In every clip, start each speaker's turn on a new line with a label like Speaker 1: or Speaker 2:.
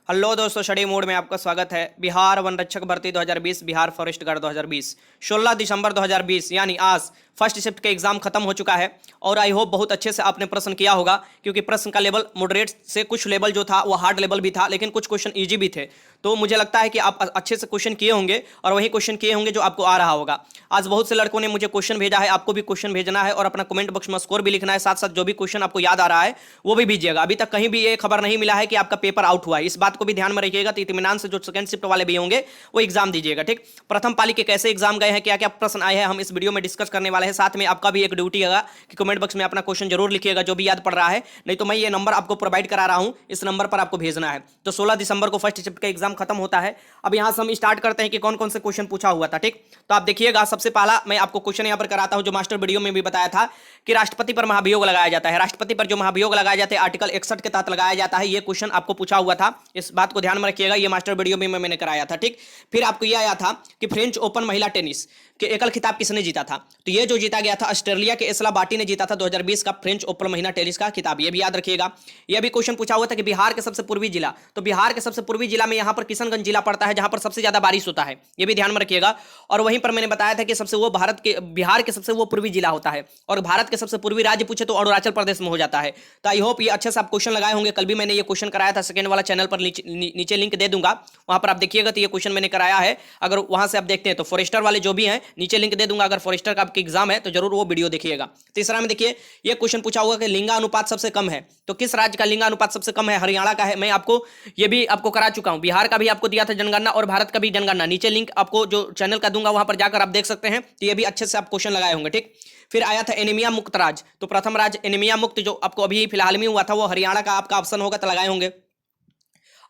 Speaker 1: Hello दोस्तों, study mode में आपका स्वागत है। बिहार वन रक्षक भर्ती 2020, बिहार फॉरेस्ट गार्ड 2020, 16 दिसंबर 2020 यानी आज फर्स्ट शिफ्ट के एग्जाम खत्म हो चुका है। और आई होप बहुत अच्छे से आपने प्रश्न किया होगा, क्योंकि प्रश्न का लेवल मॉडरेट से कुछ लेवल जो था वो हार्ड लेवल भी था, लेकिन कुछ क्वेश्चन इजी भी थे। तो मुझे लगता है कि आप अच्छे से क्वेश्चन किए होंगे और वही क्वेश्चन किए होंगे जो आपको आ रहा होगा। आज बहुत से लड़कों ने मुझे क्वेश्चन भेजा है, आपको भी क्वेश्चन भेजना है और अपना कमेंट बॉक्स में स्कोर भी लिखना है। साथ साथ जो भी क्वेश्चन आपको याद आ रहा है वो भी भेजिएगा। अभी तक कहीं भी ये खबर नहीं मिला है कि आपका पेपर आउट हुआ है, इस बात को भी ध्यान में रखिएगा। तो इत्मीनान से जो सेकंड शिफ्ट वाले भी होंगे वो एग्जाम दीजिएगा, ठीक। प्रथम पाली के कैसे एग्जाम गए हैं, क्या क्या प्रश्न आए हैं, हम इस वीडियो में डिस्कस करने वाले हैं। साथ में आपका भी एक ड्यूटी होगा कि कमेंट बॉक्स में अपना क्वेश्चन जरूर लिखिएगा जो भी याद पड़ रहा है। नहीं तो मैं ये नंबर आपको प्रोवाइड करा रहा हूं, इस नंबर पर आपको भेजना है। तो 16 दिसंबर को फर्स्ट शिफ्ट का एग्जाम खत्म होता है। अब यहां से हम स्टार्ट करते हैं कि कौन कौन से क्वेश्चन पूछा हुआ था, ठीक। तो आप देखिएगा, सबसे पहला मैं आपको क्वेश्चन यहां पर कराता हूं जो मास्टर वीडियो में भी बताया था कि राष्ट्रपति पर महाभियोग लगाया जाता है। राष्ट्रपति पर जो महाभियोग लगाया जाता है आर्टिकल 61 के तहत लगाया जाता है। ये क्वेश्चन आपको पूछा हुआ था, इस बात को ध्यान में रखिएगा। ये मास्टर वीडियो में मैंने कराया था, ठीक। फिर आपको ये आया था कि फ्रेंच ओपन महिला टेनिस के एकल खिताब किसने जीता था। तो ये जो जीता गया था ऑस्ट्रेलिया के एस्ला बाटी ने जीता था 2020 का फ्रेंच ओपन महिला टेनिस का खिताब, ये भी याद रखिएगा। यह भी क्वेश्चन पूछा हुआ था कि बिहार के सबसे पूर्वी जिला, तो बिहार के सबसे पूर्वी जिला में यहां पर किशनगंज जिला पड़ता है जहां पर सबसे ज्यादा बारिश होता है, ये भी ध्यान में रखिएगा। और वहीं पर मैंने बताया था कि सबसे वो भारत के बिहार के सबसे वो पूर्वी जिला होता है, और भारत के सबसे पूर्वी राज्य पूछे तो अरुणाचल प्रदेश में हो जाता है। तो आई होप ये अच्छे से आप क्वेश्चन लगाए होंगे। कल भी मैंने ये क्वेश्चन कराया था, सेकंड वाला चैनल पर नीचे लिंक दे दूंगा, वहां पर आप देखिएगा। तो ये क्वेश्चन मैंने कराया है, अगर वहां से आप देखते हैं तो फॉरेस्टर वाले जो भी हैं नीचे लिंक दे दूंगा। अगर फॉरेस्टर का आपका एग्जाम है तो जरूर वो वीडियो देखिएगा। तीसरा में देखिए, ये क्वेश्चन पूछा हुआ कि लिंगानुपात सबसे कम है, तो किस राज्य का लिंगानुपात सबसे कम है। हरियाणा का है। मैं आपको ये भी आपको करा चुका हूं, बिहार का भी आपको दिया था जनगणना और भारत का भी जनगणना। नीचे लिंक आपको जो चैनल का दूंगा वहां पर जाकर आप देख सकते हैं। तो ये भी अच्छे से आप क्वेश्चन लगाए होंगे, ठीक। फिर आया था एनीमिया मुक्त राज्य, तो प्रथम राज्य एनीमिया मुक्त जो आपको अभी फिलहाल में हुआ था वो हरियाणा का आपका ऑप्शन होगा, तो लगाए होंगे।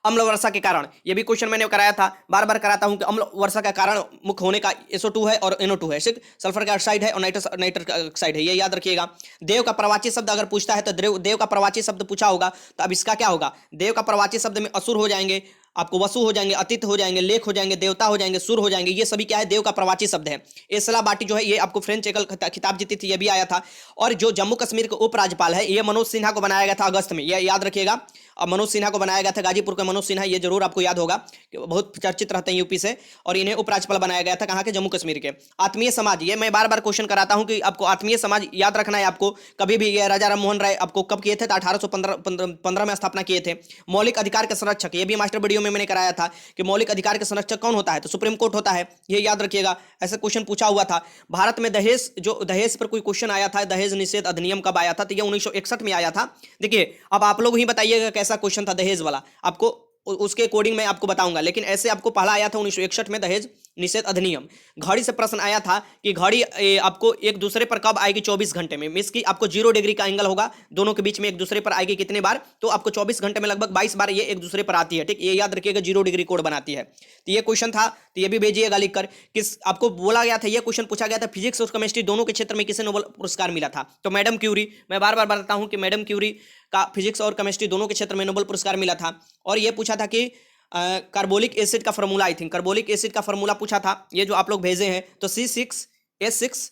Speaker 1: अम्ल वर्षा के कारण, ये भी क्वेश्चन मैंने कराया था, बार बार कराता हूं कि अम्ल वर्षा का कारण मुख्य होने का SO2 है और NO2 है, ठीक। सल्फर का ऑक्साइड है और नाइट्रस ऑक्साइड है, ये याद रखिएगा। देव का प्रवाची शब्द अगर पूछता है तो देव का प्रवाची शब्द पूछा होगा, तो अब इसका क्या होगा। देव का प्रवाची शब्द में असुर हो जाएंगे, आपको वसु हो जाएंगे, अतिथ हो जाएंगे, लेख हो जाएंगे, देवता हो जाएंगे, सुर हो जाएंगे। ये सभी क्या है, देव का प्रवाची शब्द है। एसला बाटी जो है ये आपको फ्रेंच एकल खिताब जीती थी, ये भी आया था। और जो जम्मू कश्मीर के उपराज्यपाल है ये मनोज सिन्हा को बनाया गया था अगस्त में, ये याद रखिएगा। अब मनोज सिन्हा को बनाया गया था, गाजीपुर का मनोज सिन्हा, ये जरूर आपको याद होगा कि बहुत चर्चित रहते हैं यूपी से, और इन्हें उपराज्यपाल बनाया गया था कहाँ के, जम्मू कश्मीर के। आत्मीय समाज, ये मैं बार बार क्वेश्चन कराता हूं कि आपको आत्मीय समाज याद रखना है। आपको कभी भी ये राजा राम मोहन राय आपको कब किए थे, तो 1815 में स्थापना किए थे। मौलिक अधिकार के संरक्षक, ये भी मास्टर वीडियो में मैंने कराया था कि मौलिक अधिकार के संरक्षक कौन होता है, तो सुप्रीम कोर्ट होता है, ये याद रखिएगा। ऐसा क्वेश्चन पूछा हुआ था। भारत में दहेज, जो दहेज पर कोई क्वेश्चन आया था, दहेज निषेध अधिनियम कब आया था, तो ये 1961 में आया था। देखिए अब आप लोग ही बताइएगा कैसा क्वेश्चन था दहेज वाला, आपको उसके अकॉर्डिंग मैं आपको बताऊंगा। लेकिन ऐसे आपको पहला आया था 1961 में दहेज निषेध अधिनियम। घड़ी से प्रश्न आया था कि घड़ी आपको एक दूसरे पर कब आएगी, 24 घंटे में। मींस की आपको 0 डिग्री का एंगल होगा, दोनों के बीच में एक दूसरे पर आएगी कितने बार, तो आपको 24 घंटे में लगभग 22 बार ये एक दूसरे पर आती है, ठीक। ये याद रखिएगा, 0 डिग्री कोण बनाती है। तो ये क्वेश्चन था, तो ये भी भेजिएगा लिखकर। किस आपको बोला गया था, ये क्वेश्चन पूछा गया था फिजिक्स और केमिस्ट्री दोनों के क्षेत्र में किसे नोबेल पुरस्कार मिला था, तो मैडम क्यूरी। मैं बार बार बताता हूं कि मैडम क्यूरी का फिजिक्स और केमिस्ट्री दोनों के क्षेत्र में नोबेल पुरस्कार मिला था। और ये पूछा था कि कार्बोलिक एसिड का formula, I think carbolic acid का फॉर्मूला पूछा था, ये जो आप लोग भेजे हैं, तो C6H6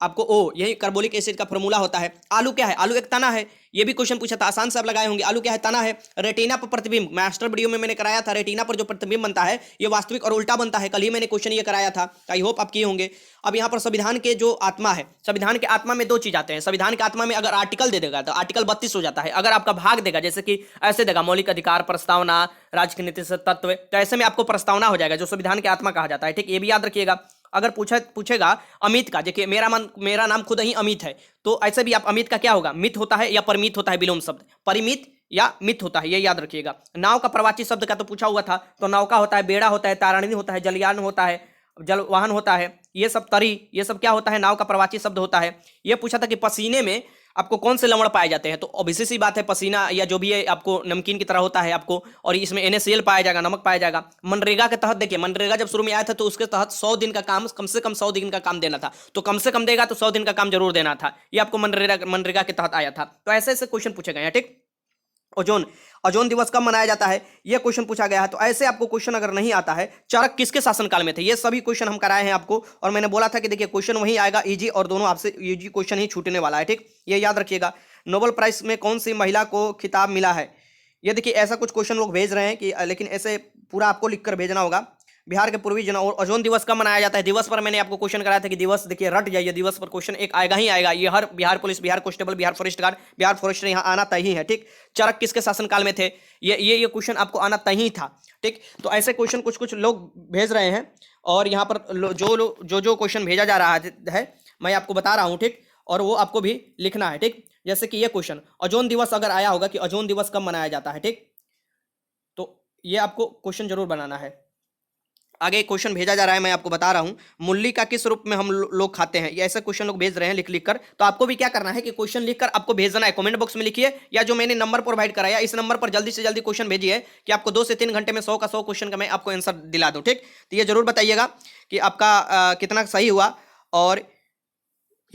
Speaker 1: आपको O, यही कार्बोलिक एसिड का फॉर्मूला होता है। आलू क्या है, आलू एक तना है, ये भी क्वेश्चन पूछा था, आसान से आप लगाए होंगे। आलू क्या है, तना है। रेटिना पर प्रतिबिंब, मास्टर वीडियो में मैंने कराया था, रेटिना पर जो प्रतिबिंब बनता है ये वास्तविक और उल्टा बनता है, कल ही मैंने क्वेश्चन ये कराया था, आई होप आप किए होंगे। अब यहाँ पर संविधान के जो आत्मा है, संविधान के आत्मा में 2 चीज आते हैं। संविधान के आत्मा में अगर आर्टिकल दे देगा तो आर्टिकल 32 हो जाता है। अगर आपका भाग देगा, जैसे कि ऐसे देगा मौलिक अधिकार, प्रस्तावना, राज्य की नीति से तत्व, तो ऐसे में आपको प्रस्तावना हो जाएगा, जो संविधान के आत्मा कहा जाता है, ठीक। ये भी याद रखिएगा। अगर पूछेगा अमित का, देखिए मेरा नाम खुद ही अमित है, तो ऐसे भी आप अमित का क्या होगा, मित होता है या परमित होता है, विलोम शब्द परिमित या मित होता है, ये याद रखिएगा। नाव का प्रवाची शब्द का तो पूछा हुआ था, तो नौका होता है, बेड़ा होता है, तारानी होता है, जलयान होता है, जलवाहन होता है, ये सब तरी, ये सब क्या होता है, नाव का प्रवाची शब्द होता है। ये पूछा था कि पसीने में आपको कौन से लवण पाए जाते हैं, तो ऑब्वियस सी बात है पसीना या जो भी है आपको नमकीन की तरह होता है आपको, और इसमें NaCl पाया जाएगा, नमक पाया जाएगा। मनरेगा के तहत देखिए, मनरेगा जब शुरू में आया था तो उसके तहत 100 दिन का काम, कम से कम 100 दिन का काम देना था, तो कम से कम देगा तो 100 दिन का काम जरूर देना था, ये आपको मनरेगा के तहत आया था। तो ऐसे ऐसे क्वेश्चन पूछे गए हैं, ठीक। ओजोन, ओजोन दिवस कब मनाया जाता है, यह क्वेश्चन पूछा गया है। तो ऐसे आपको क्वेश्चन अगर नहीं आता है, चरक किसके शासनकाल में थे, ये सभी क्वेश्चन हम कराए हैं आपको। और मैंने बोला था कि देखिए क्वेश्चन वही आएगा इजी, और दोनों आपसे इजी क्वेश्चन ही छूटने वाला है, ठीक। ये याद रखिएगा। नोबेल प्राइज में कौन सी महिला को खिताब मिला है, ये देखिए ऐसा कुछ क्वेश्चन लोग भेज रहे हैं कि लेकिन ऐसे पूरा आपको लिखकर भेजना होगा। बिहार के पूर्वी जिला और ओजोन दिवस कब मनाया जाता है? दिवस पर मैंने आपको क्वेश्चन कराया था कि दिवस देखिए रट जाइए, दिवस पर क्वेश्चन एक आएगा ही आएगा। ये हर Bihar police, Bihar constable, Bihar forest guard, Bihar forester यहाँ आना तय ही है। ठीक, चरक किसके शासनकाल में थे? ये क्वेश्चन आपको आना तय ही था। ठीक, तो ऐसे क्वेश्चन कुछ कुछ लोग भेज रहे हैं और यहाँ पर जो क्वेश्चन भेजा जा रहा है मैं आपको बता रहा हूँ। ठीक, और वो आपको भी लिखना है। ठीक, जैसे कि ये क्वेश्चन ओजोन दिवस अगर आया होगा कि ओजोन दिवस कब मनाया जाता है। ठीक, तो ये आपको क्वेश्चन जरूर बनाना है। आगे क्वेश्चन भेजा जा रहा है, मैं आपको बता रहा हूं, मूली का किस रूप में हम लोग खाते हैं? ये ऐसे क्वेश्चन लोग भेज रहे हैं लिख लिख कर। तो आपको भी क्या करना है कि क्वेश्चन लिखकर आपको भेजना है। कमेंट बॉक्स में लिखिए या जो मैंने नंबर प्रोवाइड कराया इस नंबर पर जल्दी से जल्दी क्वेश्चन भेजिए कि आपको 2 से 3 घंटे में 100 का 100 क्वेश्चन का मैं आपको आंसर दिला दूं। ठीक, तो ये जरूर बताइएगा कि आपका कितना सही हुआ। और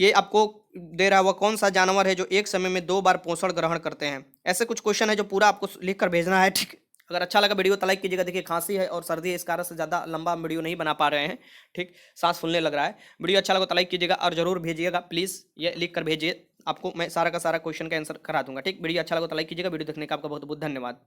Speaker 1: ये आपको दे रहा हुआ कौन सा जानवर है जो एक समय में 2 बार पोषण ग्रहण करते हैं? ऐसे कुछ क्वेश्चन है जो पूरा आपको लिख कर भेजना है। ठीक, अगर अच्छा लगा वीडियो तो लाइक कीजिएगा। देखिए खांसी है और सर्दी है, इस कारण से ज़्यादा लंबा वीडियो नहीं बना पा रहे हैं। ठीक, सांस फूलने लग रहा है। वीडियो अच्छा लगा तो लाइक कीजिएगा और जरूर भेजिएगा प्लीज़, ये लिख कर भेजिए, आपको मैं सारा का सारा क्वेश्चन का आंसर करा दूंगा। ठीक, वीडियो अच्छा लगा तो लाइक कीजिएगा। वीडियो देखने का आपका बहुत बहुत धन्यवाद।